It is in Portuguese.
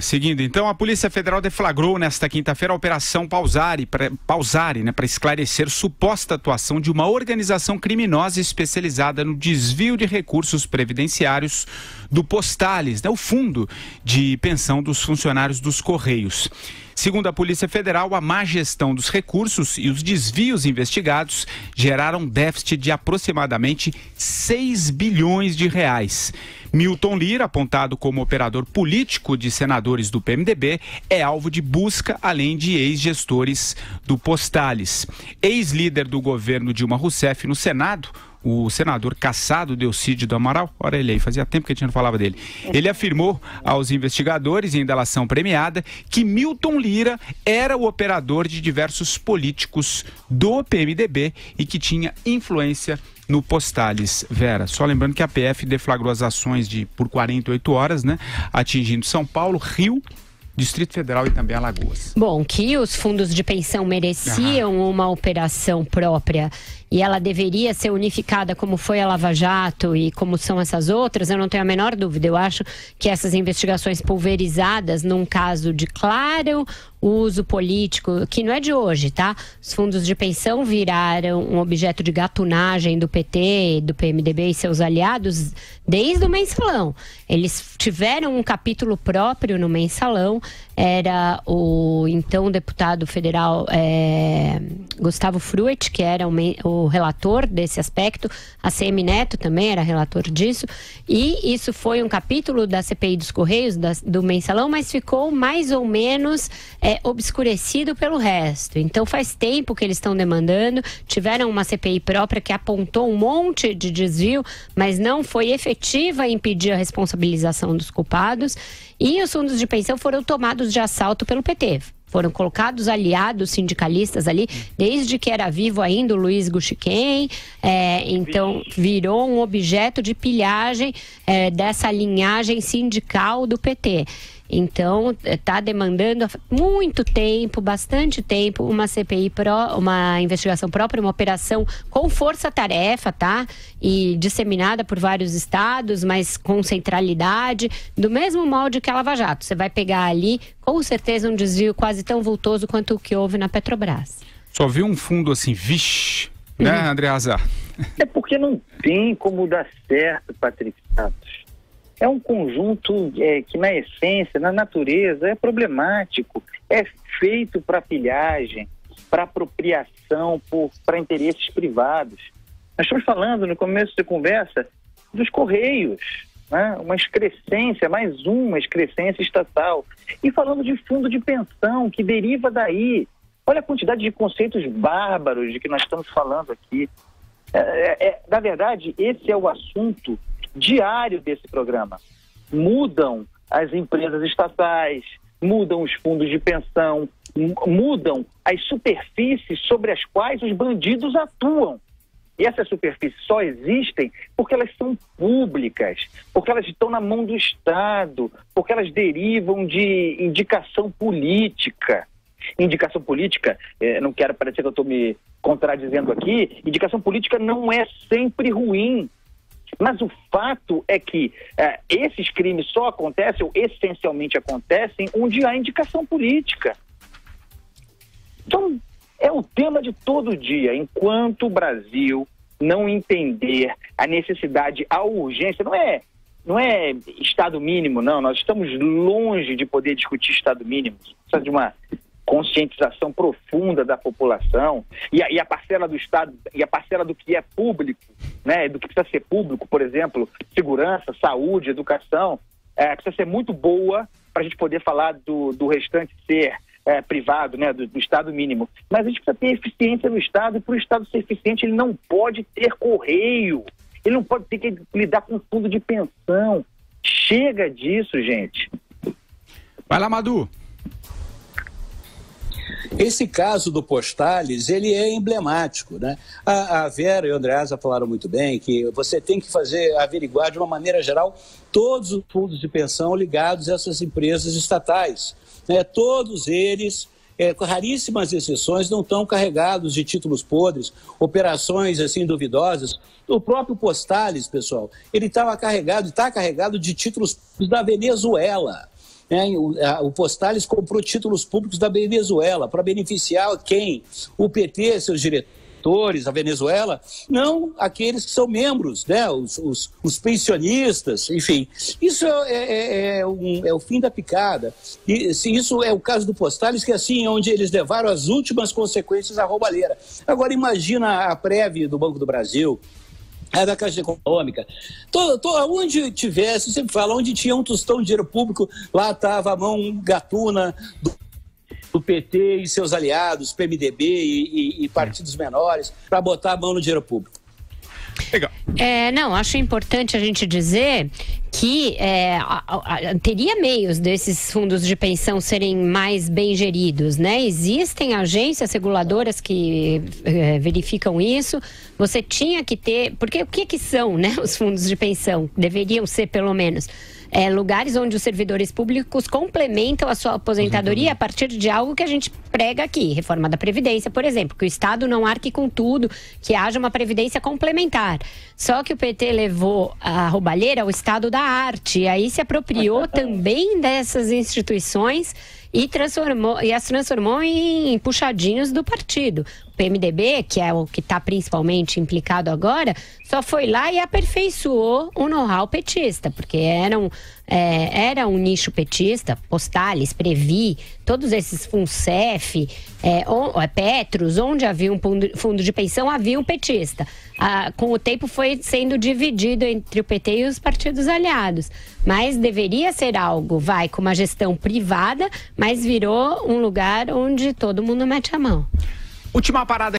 seguindo, então, a Polícia Federal deflagrou nesta quinta-feira a Operação Pausari, para esclarecer suposta atuação de uma organização criminosa especializada no desvio de recursos previdenciários do Postales, o fundo de pensão dos funcionários dos Correios. Segundo a Polícia Federal, a má gestão dos recursos e os desvios investigados geraram déficit de aproximadamente 6 bilhões de reais. Milton Lira, apontado como operador político de senadores do PMDB, é alvo de busca, além de ex-gestores do Postales. Ex-líder do governo Dilma Rousseff no Senado, o senador Cassado Delcídio do Amaral, olha ele aí, fazia tempo que a gente não falava dele, ele afirmou aos investigadores, em delação premiada, que Milton Lira era o operador de diversos políticos do PMDB e que tinha influência no Postales. Vera, só lembrando que a PF deflagrou as ações por 48 horas, atingindo São Paulo, Rio, Distrito Federal e também Alagoas. Bom, que os fundos de pensão mereciam uma operação própria e ela deveria ser unificada como foi a Lava Jato e como são essas outras, eu não tenho a menor dúvida. Eu acho que essas investigações pulverizadas num caso de claro uso político, que não é de hoje, tá? Os fundos de pensão viraram um objeto de gatunagem do PT, do PMDB e seus aliados desde o Mensalão. Eles tiveram um capítulo próprio no Mensalão, era o então deputado federal Gustavo Fruet, que era o relator desse aspecto, a ACM Neto também era relator disso, e isso foi um capítulo da CPI dos Correios, do Mensalão, mas ficou mais ou menos obscurecido pelo resto. Então faz tempo que eles estão demandando, tiveram uma CPI própria que apontou um monte de desvio, mas não foi efetiva em impedir a responsabilização dos culpados, e os fundos de pensão foram tomados de assalto pelo PT. Foram colocados aliados sindicalistas ali, desde que era vivo ainda o Luiz Guxiquem, então virou um objeto de pilhagem dessa linhagem sindical do PT. Então, está demandando há muito tempo, bastante tempo, uma CPI, uma investigação própria, uma operação com força-tarefa, tá? E disseminada por vários estados, mas com centralidade, do mesmo molde que a Lava Jato. Você vai pegar ali, com certeza, um desvio quase tão vultoso quanto o que houve na Petrobras. Só viu um fundo assim, vixe, né, Andreasa? É porque não tem como dar certo, Patrick Santos. É um conjunto que, na essência, na natureza, é problemático. É feito para pilhagem, para apropriação, para interesses privados. Nós estamos falando, no começo da conversa, dos Correios, né? Uma excrescência, mais uma excrescência estatal. E falando de fundo de pensão, que deriva daí. Olha a quantidade de conceitos bárbaros de que nós estamos falando aqui. Na verdade, esse é o assunto diário desse programa. Mudam as empresas estatais, mudam os fundos de pensão, mudam as superfícies sobre as quais os bandidos atuam. E essas superfícies só existem porque elas são públicas, porque elas estão na mão do Estado, porque elas derivam de indicação política. Indicação política, não quero parecer que eu estou me contradizendo aqui, indicação política não é sempre ruim. Mas o fato é que esses crimes só acontecem, ou essencialmente acontecem, onde há indicação política. Então, é o tema de todo dia. Enquanto o Brasil não entender a necessidade, a urgência, não é Estado mínimo, não. Nós estamos longe de poder discutir Estado mínimo. Precisa de uma conscientização profunda da população e a parcela do Estado e a parcela do que é público, né, do que precisa ser público, por exemplo, segurança, saúde, educação, precisa ser muito boa para a gente poder falar do restante ser privado, né, do Estado mínimo. Mas a gente precisa ter eficiência no Estado, e para o Estado ser eficiente ele não pode ter correio, ele não pode ter que lidar com fundo de pensão. Chega disso, gente. Vai lá, Madu. Esse caso do Postales, ele é emblemático, né? A Vera e o Andreasa falaram muito bem que você tem que averiguar de uma maneira geral todos os fundos de pensão ligados a essas empresas estatais, né? Todos eles, com raríssimas exceções, não estão carregados de títulos podres, operações assim duvidosas. O próprio Postales, pessoal, ele está carregado de títulos da Venezuela. né? O Postales comprou títulos públicos da Venezuela para beneficiar quem? O PT, seus diretores, a Venezuela, não aqueles que são membros, né? Os pensionistas, enfim. Isso é o fim da picada. E se isso é o caso do Postales, que é assim, onde eles levaram as últimas consequências à roubalheira. Agora imagina a Prev do Banco do Brasil, da Caixa Econômica, onde tivesse, sempre fala, onde tinha um tostão de dinheiro público, lá estava a mão gatuna do PT e seus aliados, PMDB e partidos menores, para botar a mão no dinheiro público. Legal. Não, acho importante a gente dizer que teria meios desses fundos de pensão serem mais bem geridos, né? Existem agências reguladoras que verificam isso. Você tinha que ter... Porque o que são, né, os fundos de pensão? Deveriam ser, pelo menos... lugares onde os servidores públicos complementam a sua aposentadoria a partir de algo que a gente prega aqui, reforma da Previdência, por exemplo, que o Estado não arque com tudo, que haja uma Previdência complementar. Só que o PT levou a roubalheira ao Estado da arte, e aí se apropriou também dessas instituições e as transformou em puxadinhos do partido. O PMDB, que é o que está principalmente implicado agora, só foi lá e aperfeiçoou o know-how petista, porque era um nicho petista, Postales, Previ, todos esses FUNCEF, Petros, onde havia um fundo de pensão, havia um petista. Com o tempo foi sendo dividido entre o PT e os partidos aliados. Mas deveria ser algo, com uma gestão privada, mas virou um lugar onde todo mundo mete a mão. Última parada.